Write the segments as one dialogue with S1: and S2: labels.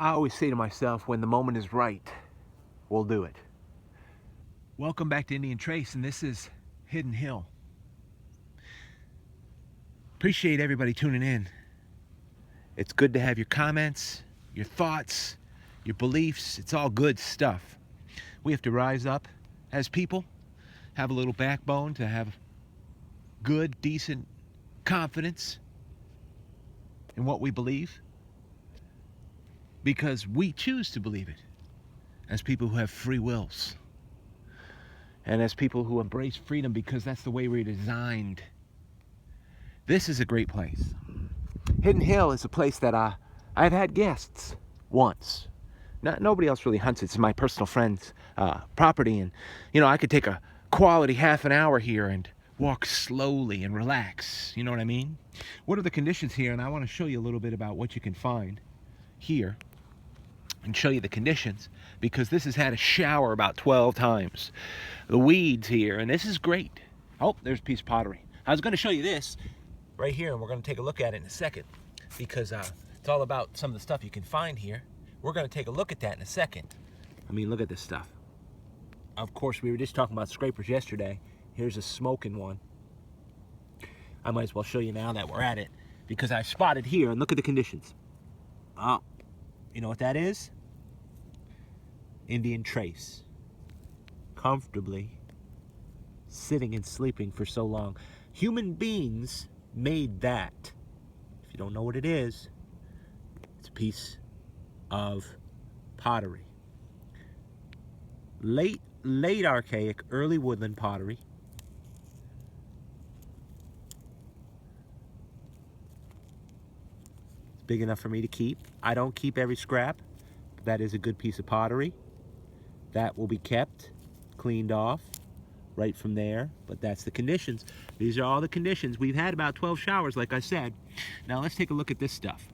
S1: I always say to myself, when the moment is right, we'll do it. Welcome back to Indian Trace, and this is Hidden Hill. Appreciate everybody tuning in. It's good to have your comments, your thoughts, your beliefs. It's all good stuff. We have to rise up as people, have a little backbone to have good, decent confidence in what we believe, because we choose to believe it as people who have free wills and as people who embrace freedom, because that's the way we're designed. This is a great place. Hidden Hill is a place that I've had guests once. Nobody else really hunts it. It's my personal friend's property, and I could take a quality half an hour here and walk slowly and relax. You know what I mean? What are the conditions here? And I want to show you a little bit about what you can find here and show you the conditions, because this has had a shower about 12 times. The weeds here, and this is great. Oh, there's a piece of pottery. I was going to show you this right here, and we're going to take a look at it in a second, because it's all about some of the stuff you can find here. We're going to take a look at that in a second. I mean, look at this stuff. Of course, we were just talking about scrapers yesterday. Here's a smoking one. I might as well show you now that we're at it, because I spotted here, and look at the conditions. Oh, you know what that is? Indian Trace. Comfortably sitting and sleeping for so long. Human beings made that. If you don't know what it is, it's a piece of pottery. Late archaic, early woodland pottery. It's big enough for me to keep. I don't keep every scrap, but that is a good piece of pottery. That will be kept, cleaned off right from there, but that's the conditions. These are all the conditions. We've had about 12 showers, like I said. Now let's take a look at this stuff.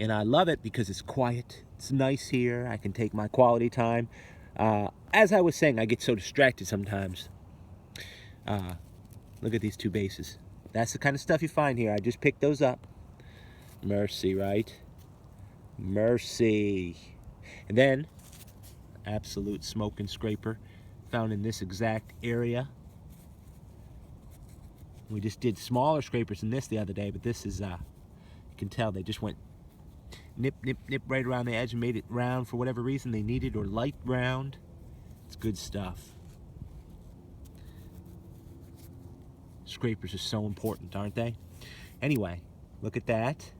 S1: And I love it because it's quiet. It's nice here. I can take my quality time. As I was saying, I get so distracted sometimes. Look at these two bases. That's the kind of stuff you find here. I just picked those up. Mercy, right? Mercy. And then, absolute smoke and scraper found in this exact area. We just did smaller scrapers than this the other day, but this is, you can tell they just went nip, nip, nip right around the edge and made it round for whatever reason they needed, or light round. It's good stuff. Scrapers are so important, aren't they? Anyway, look at that.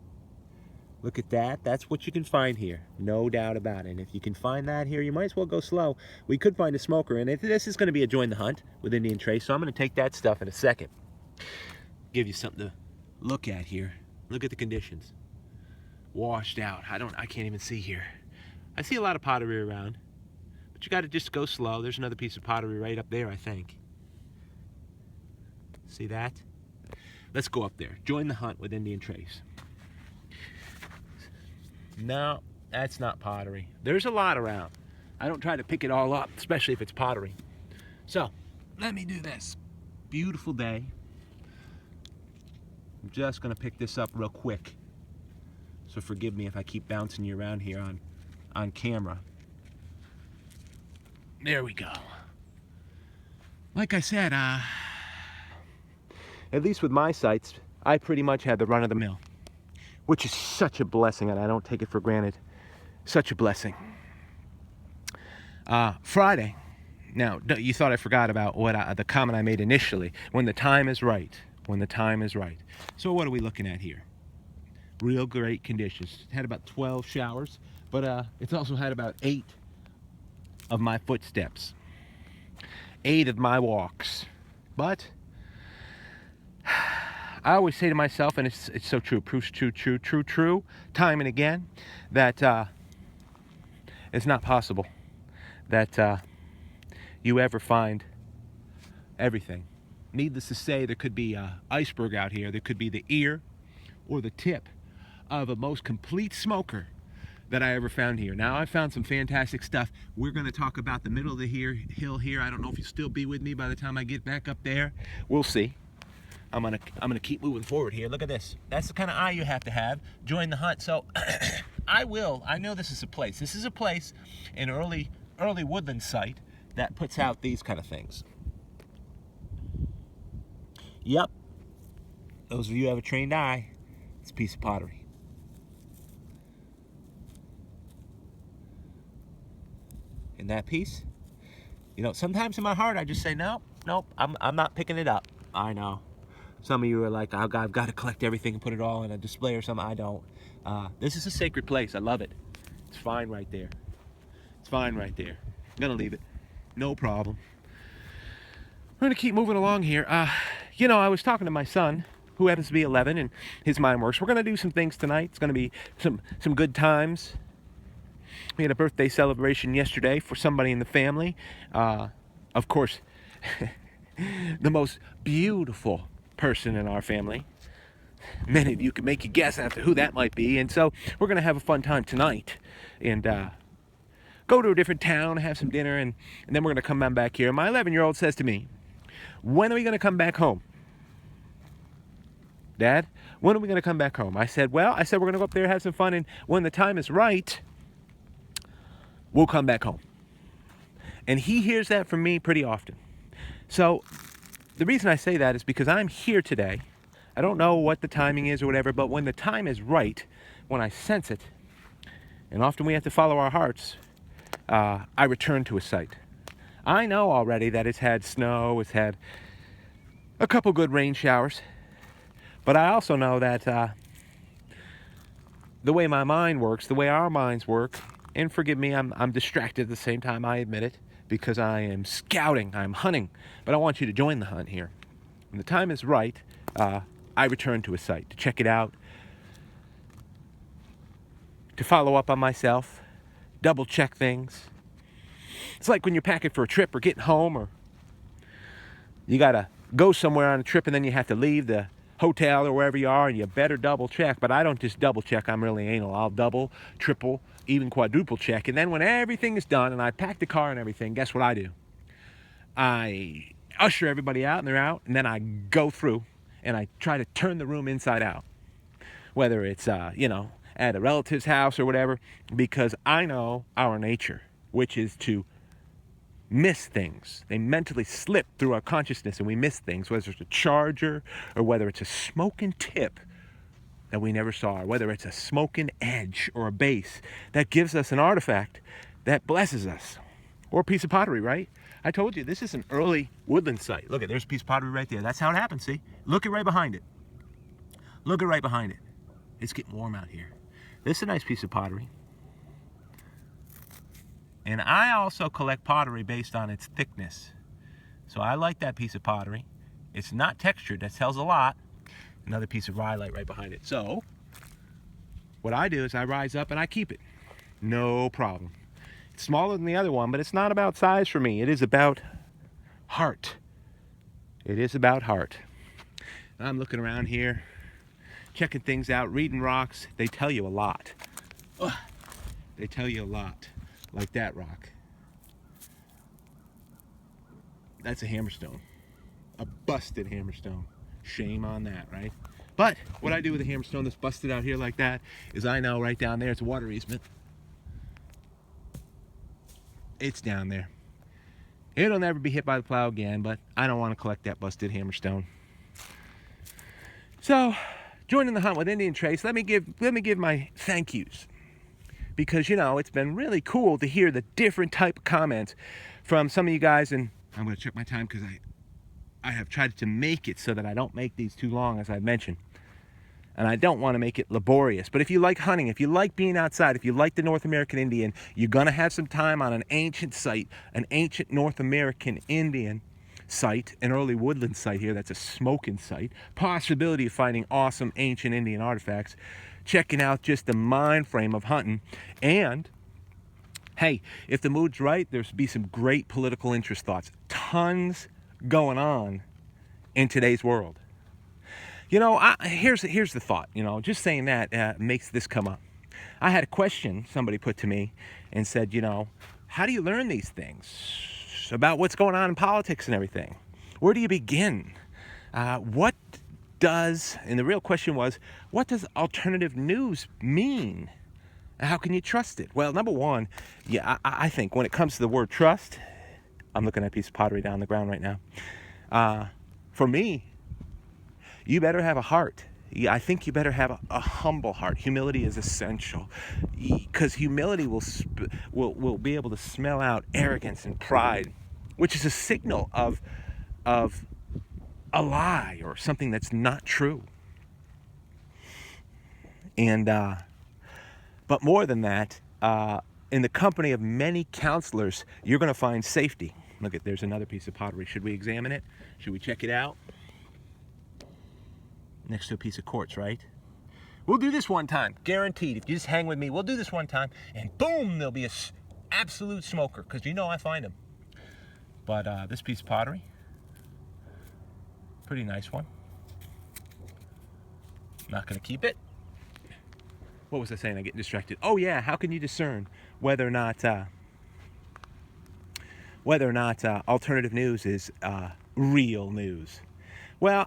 S1: Look at that. That's what you can find here. No doubt about it. And if you can find that here, you might as well go slow. We could find a smoker. And this is going to be a join the hunt with Indian Trace, so I'm going to take that stuff in a second. Give you something to look at here. Look at the conditions. Washed out. I can't even see here. I see a lot of pottery around, but you got to just go slow. There's another piece of pottery right up there, I think. See that? Let's go up there. Join the hunt with Indian Trace. No, that's not pottery. There's a lot around. I don't try to pick it all up, especially if it's pottery. So, let me do this. Beautiful day. I'm just going to pick this up real quick. So forgive me if I keep bouncing you around here on camera. There we go. Like I said, at least with my sites, I pretty much had the run of the mill, which is such a blessing, and I don't take it for granted. Such a blessing. Friday. Now, you thought I forgot about the comment I made initially. When the time is right. When the time is right. So what are we looking at here? Real great conditions. Had about 12 showers, but it's also had about 8 of my footsteps. 8 of my walks. But I always say to myself, and it's so true, proof's true, time and again, that it's not possible that you ever find everything. Needless to say, there could be an iceberg out here. There could be the ear or the tip of a most complete smoker that I ever found here. Now, I found some fantastic stuff. We're going to talk about the middle of the hill here. I don't know if you'll still be with me by the time I get back up there. We'll see. I'm gonna keep moving forward here. Look at this. That's the kind of eye you have to have. Join the hunt. So I know this is a place. This is a place, an early woodland site that puts out these kind of things. Yep. Those of you who have a trained eye, it's a piece of pottery. And that piece, you know, sometimes in my heart I just say, nope, I'm not picking it up. I know. Some of you are like, I've got to collect everything and put it all in a display or something. I don't. This is a sacred place. I love it. It's fine right there. It's fine right there. I'm gonna leave it. No problem. We're gonna keep moving along here. You know, I was talking to my son, who happens to be 11, and his mind works. We're gonna do some things tonight. It's gonna be some good times. We had a birthday celebration yesterday for somebody in the family. Of course, the most beautiful person in our family. Many of you can make a guess as to who that might be. And so we're going to have a fun time tonight and go to a different town, have some dinner, and then we're going to come on back here. My 11-year-old says to me, when are we going to come back home? Dad, when are we going to come back home? I said, we're going to go up there, have some fun, and when the time is right, we'll come back home. And he hears that from me pretty often. So the reason I say that is because I'm here today. I don't know what the timing is or whatever, but when the time is right, when I sense it, and often we have to follow our hearts, I return to a site. I know already that it's had snow, it's had a couple good rain showers, but I also know that the way my mind works, the way our minds work, and forgive me, I'm distracted at the same time, I admit it, because I am scouting, I'm hunting, but I want you to join the hunt here. When the time is right, I return to a site to check it out, to follow up on myself, double check things. It's like when you're packing for a trip or getting home, or you gotta go somewhere on a trip and then you have to leave the hotel or wherever you are, and you better double check. But I don't just double check, I'm really anal. I'll double, triple, even quadruple check. And then when everything is done and I pack the car and everything, guess what I do? I usher everybody out and they're out, and then I go through and I try to turn the room inside out, whether it's, you know, at a relative's house or whatever, because I know our nature, which is to miss things. They mentally slip through our consciousness and we miss things, whether it's a charger or whether it's a smoking tip that we never saw, or whether it's a smoking edge or a base that gives us an artifact that blesses us, or a piece of pottery, right? I told you, this is an early woodland site. Look, there's a piece of pottery right there. That's how it happens, see? Look at right behind it. Look at right behind it. It's getting warm out here. This is a nice piece of pottery. And I also collect pottery based on its thickness. So I like that piece of pottery. It's not textured, that tells a lot. Another piece of rhyolite right behind it. So, what I do is I rise up and I keep it. No problem. It's smaller than the other one, but it's not about size for me. It is about heart. It is about heart. I'm looking around here, checking things out, reading rocks. They tell you a lot. They tell you a lot. Like that rock. That's a hammerstone. A busted hammerstone. Shame on that, right? But what I do with a hammerstone that's busted out here like that is I know right down there it's a water easement. It's down there. It'll never be hit by the plow again, but I don't want to collect that busted hammerstone. So, joining the hunt with Indian Trace, let me give my thank yous. Because, you know, it's been really cool to hear the different type of comments from some of you guys, and I'm going to check my time because I have tried to make it so that I don't make these too long, as I've mentioned. And I don't want to make it laborious. But if you like hunting, if you like being outside, if you like the North American Indian, you're going to have some time on an ancient site, an ancient North American Indian site, an early woodland site here that's a smoking site, possibility of finding awesome ancient Indian artifacts, checking out just the mind frame of hunting. And hey, if the mood's right, there's be some great political interest thoughts. Tons going on in today's world. You know, here's the thought, you know, just saying that makes this come up. I had a question somebody put to me and said, you know, how do you learn these things about what's going on in politics and everything? Where do you begin? What does, and the real question was, what does alternative news mean? How can you trust it? Well, number one, yeah, I think when it comes to the word trust, I'm looking at a piece of pottery down on the ground right now. For me, you better have a heart. Yeah, I think you better have a humble heart. Humility is essential, because humility will be able to smell out arrogance and pride, which is a signal of a lie or something that's not true. And but more than that, in the company of many counselors, you're going to find safety. Look, there's another piece of pottery. Should we examine it? Should we check it out? Next to a piece of quartz, right? We'll do this one time, guaranteed. If you just hang with me, we'll do this one time, and boom, there'll be a absolute smoker, because you know I find them. But this piece of pottery, pretty nice one. Not going to keep it. What was I saying? I get distracted. Oh yeah, how can you discern whether or not alternative news is real news? Well,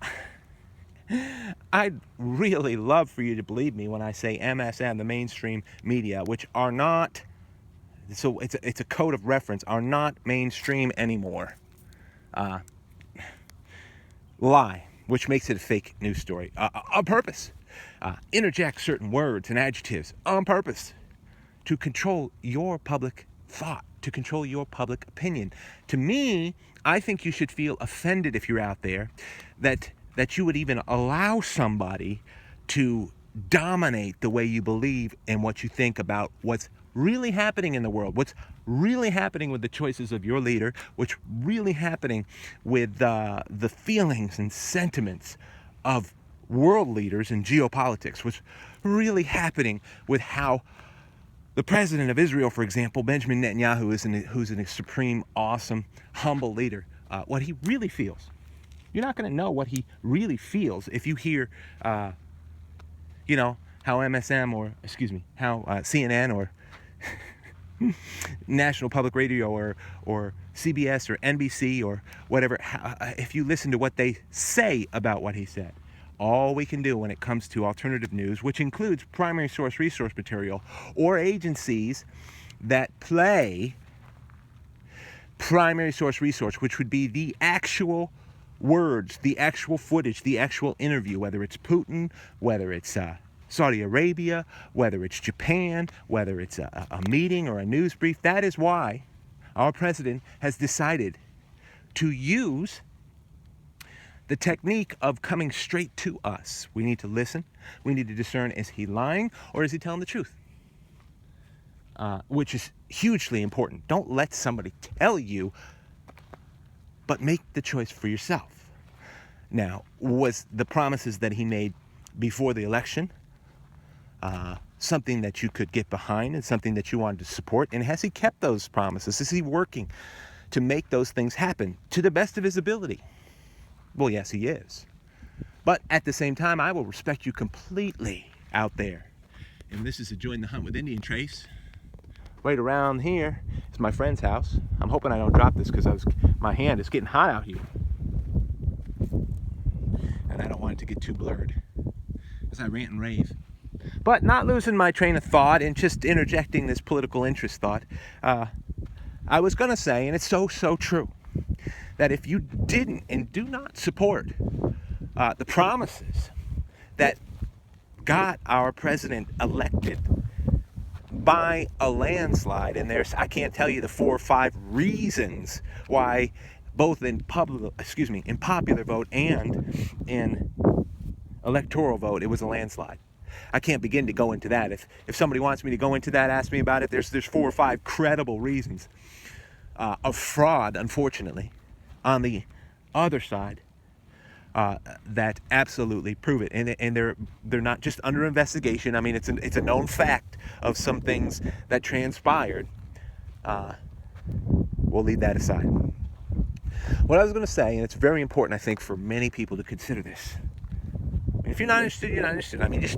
S1: I'd really love for you to believe me when I say MSM, the mainstream media, which are not, so it's a code of reference, are not mainstream anymore. Lie, which makes it a fake news story on purpose. Interject certain words and adjectives on purpose to control your public thought, to control your public opinion. To me, I think you should feel offended if you're out there that you would even allow somebody to dominate the way you believe and what you think about what's really happening in the world, what's really happening with the choices of your leader, what's really happening with the feelings and sentiments of world leaders in geopolitics, what's really happening with how the president of Israel, for example, Benjamin Netanyahu, who's a supreme, awesome, humble leader, what he really feels. You're not going to know what he really feels if you hear, how MSM how CNN or National Public Radio or CBS or NBC or whatever, if you listen to what they say about what he said. All we can do when it comes to alternative news, which includes primary source resource material or agencies that play primary source resource, which would be the actual words, the actual footage, the actual interview, whether it's Putin, whether it's Saudi Arabia, whether it's Japan, whether it's a meeting or a news brief. That is why our president has decided to use the technique of coming straight to us. We need to listen. We need to discern, is he lying or is he telling the truth? Which is hugely important. Don't let somebody tell you, but make the choice for yourself. Now, was the promises that he made before the election something that you could get behind and something that you wanted to support? And has he kept those promises? Is he working to make those things happen to the best of his ability? Well, yes, he is. But at the same time, I will respect you completely out there. And this is a Join the Hunt with Indian Trace. Right around here is my friend's house. I'm hoping I don't drop this because my hand is getting hot out here. And I don't want it to get too blurred as I rant and rave. But not losing my train of thought and just interjecting this political interest thought. I was going to say, and it's so true, that if you didn't and do not support the promises that got our president elected by a landslide, and I can't tell you the 4 or 5 reasons why, both in popular vote and in electoral vote, it was a landslide. I can't begin to go into that. If somebody wants me to go into that, ask me about it. There's 4 or 5 credible reasons of fraud, unfortunately, on the other side that absolutely prove it, and they're not just under investigation. I mean, it's a known fact of some things that transpired. We'll leave that aside. What I was going to say, and it's very important, I think, for many people to consider this. If you're not interested, you're not interested. I mean, just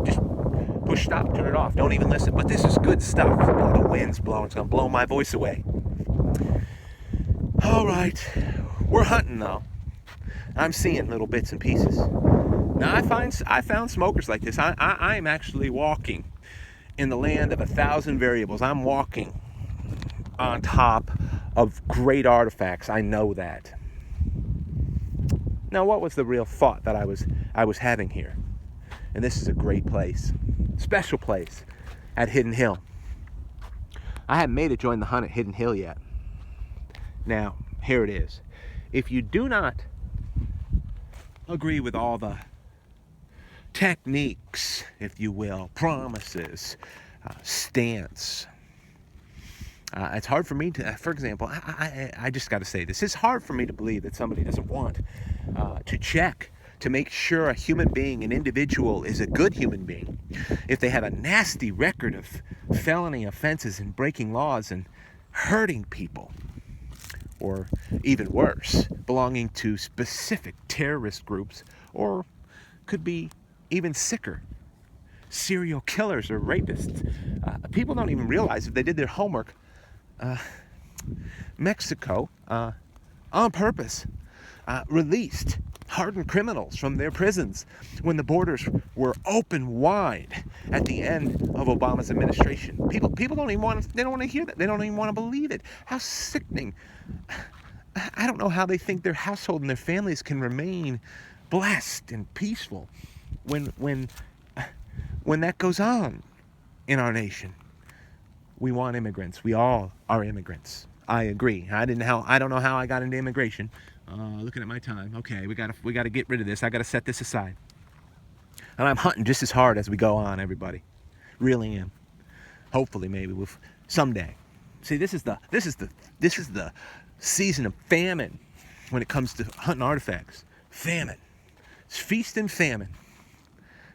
S1: push stop, turn it off. Don't even listen. But this is good stuff. The wind's blowing. It's going to blow my voice away. All right. We're hunting, though. I'm seeing little bits and pieces. Now, I found smokers like this. I am actually walking in the land of 1,000 variables. I'm walking on top of great artifacts. I know that. Now, what was the real thought that I was having here? And this is a great place, special place at Hidden Hill. I haven't made it join the hunt at Hidden Hill yet. Now, here it is. If you do not agree with all the techniques, if you will, promises, stance, it's hard for me to, for example, I just got to say this. It's hard for me to believe that somebody doesn't want to check to make sure a human being, an individual, is a good human being. If they have a nasty record of felony offenses and breaking laws and hurting people, or even worse, belonging to specific terrorist groups, or could be even sicker, serial killers or rapists. People don't even realize if they did their homework. Mexico, on purpose, released hardened criminals from their prisons when the borders were open wide at the end of Obama's administration. People don't even want to, they don't want to hear that. They don't even want to believe it. How sickening. I don't know how they think their household and their families can remain blessed and peaceful when that goes on in our nation. We want immigrants. We all are immigrants. I agree. I don't know how I got into immigration. Looking at my time. Okay, we gotta get rid of this. I gotta set this aside. And I'm hunting just as hard as we go on, everybody. Really am. Hopefully, maybe we'll someday. See, this is the season of famine when it comes to hunting artifacts. Famine. It's feast and famine.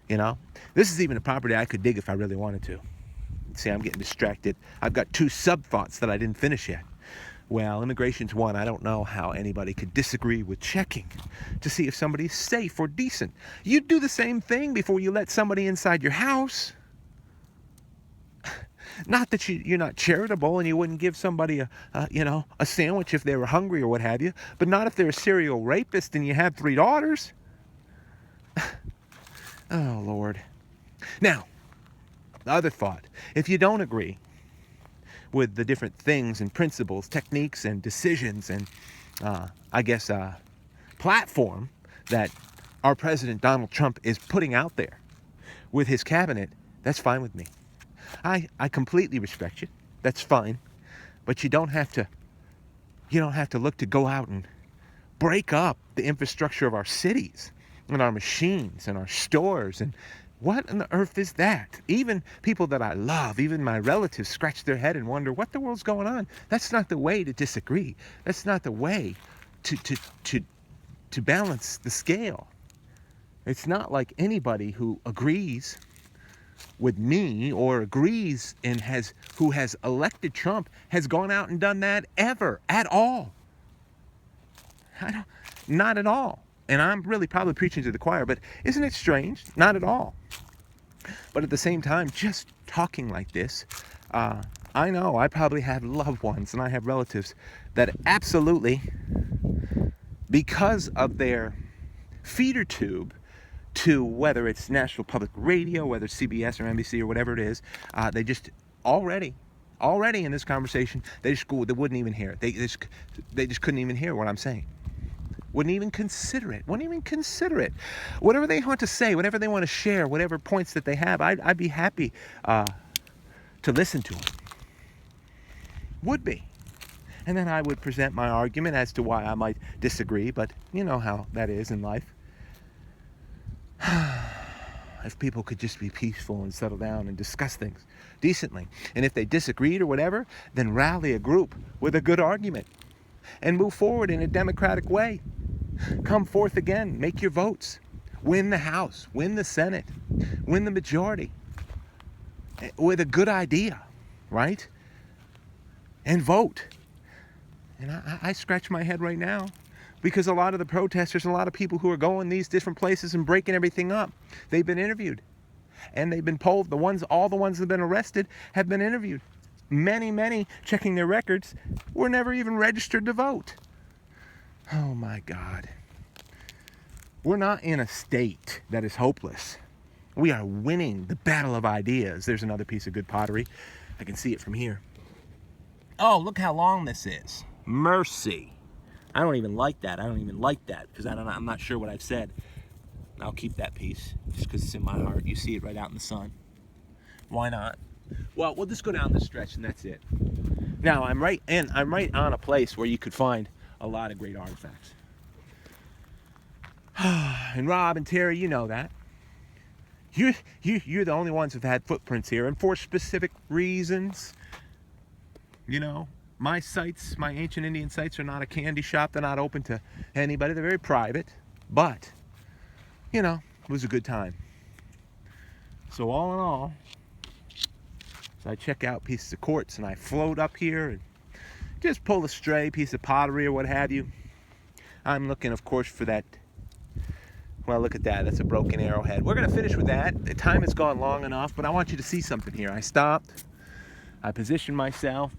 S1: You know, this is even a property I could dig if I really wanted to. See, I'm getting distracted. I've got 2 sub-thoughts that I didn't finish yet. Well, immigration's one. I don't know how anybody could disagree with checking to see if somebody's safe or decent. You'd do the same thing before you let somebody inside your house. Not that you're not charitable and you wouldn't give somebody a sandwich if they were hungry or what have you, but not if they're a serial rapist and you have 3 daughters. Oh, Lord. Now, the other thought, if you don't agree with the different things and principles, techniques and decisions and, platform that our President Donald Trump is putting out there with his cabinet, that's fine with me. I completely respect you. That's fine. But you don't have to look to go out and break up the infrastructure of our cities and our machines and our stores. And what on the earth is that? Even people that I love, even my relatives, scratch their head and wonder what the world's going on. That's not the way to disagree. That's not the way to balance the scale. It's not like anybody who agrees with me or agrees and who has elected Trump has gone out and done that ever at all. Not at all. And I'm really probably preaching to the choir, but isn't it strange? Not at all. But at the same time, just talking like this, I know I probably have loved ones and I have relatives that absolutely, because of their feeder tube to whether it's National Public Radio, whether it's CBS or NBC or whatever it is, they just already in this conversation, they wouldn't even hear it. They just couldn't even hear what I'm saying. Wouldn't even consider it. Whatever they want to say, whatever they want to share, whatever points that they have, I'd be happy to listen to them. Would be. And then I would present my argument as to why I might disagree, but you know how that is in life. If people could just be peaceful and settle down and discuss things decently. And if they disagreed or whatever, then rally a group with a good argument and move forward in a democratic way. Come forth again, make your votes, win the House, win the Senate, win the majority with a good idea, right? And vote. And I scratch my head right now because a lot of the protesters and a lot of people who are going these different places and breaking everything up, they've been interviewed and they've been polled. All the ones that have been arrested have been interviewed. Many, checking their records, were never even registered to vote. Oh my God. We're not in a state that is hopeless. We are winning the battle of ideas. There's another piece of good pottery. I can see it from here. Oh, look how long this is. Mercy. I don't even like that. I don't even like that because I'm not sure what I've said. I'll keep that piece just because it's in my heart. You see it right out in the sun. Why not? Well, we'll just go down this stretch and that's it. Now, I'm right on a place where you could find a lot of great artifacts. And Rob and Terry, you know that. You're the only ones who've had footprints here, and for specific reasons. You know, my sites, my ancient Indian sites, are not a candy shop. They're not open to anybody. They're very private. But, you know, it was a good time. So all in all, so I check out pieces of quartz and I float up here and just pull a stray piece of pottery or what have you. I'm looking, of course, for that. Well, look at that. That's a broken arrowhead. We're going to finish with that. The time has gone long enough, but I want you to see something here. I stopped. I positioned myself.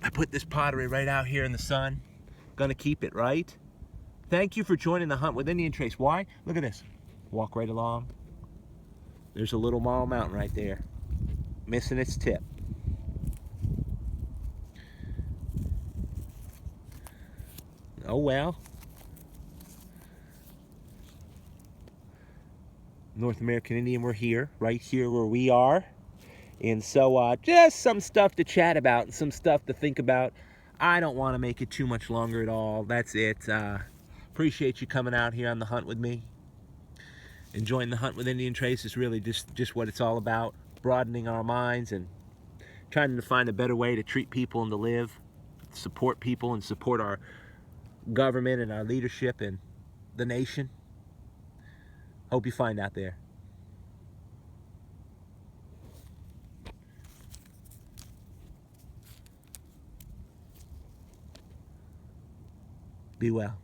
S1: I put this pottery right out here in the sun. Gonna keep it, right? Thank you for joining the hunt with Indian Trace. Why? Look at this. Walk right along. There's a little Marl Mountain right there. Missing its tip. Oh well. North American Indian, we're here. Right here where we are. And so just some stuff to chat about and some stuff to think about. I don't want to make it too much longer at all. That's it. Appreciate you coming out here on the hunt with me. Enjoying the hunt with Indian Trace is really just what it's all about. Broadening our minds and trying to find a better way to treat people and to live. Support people and support our government and our leadership and the nation. Hope you find out there. Be well.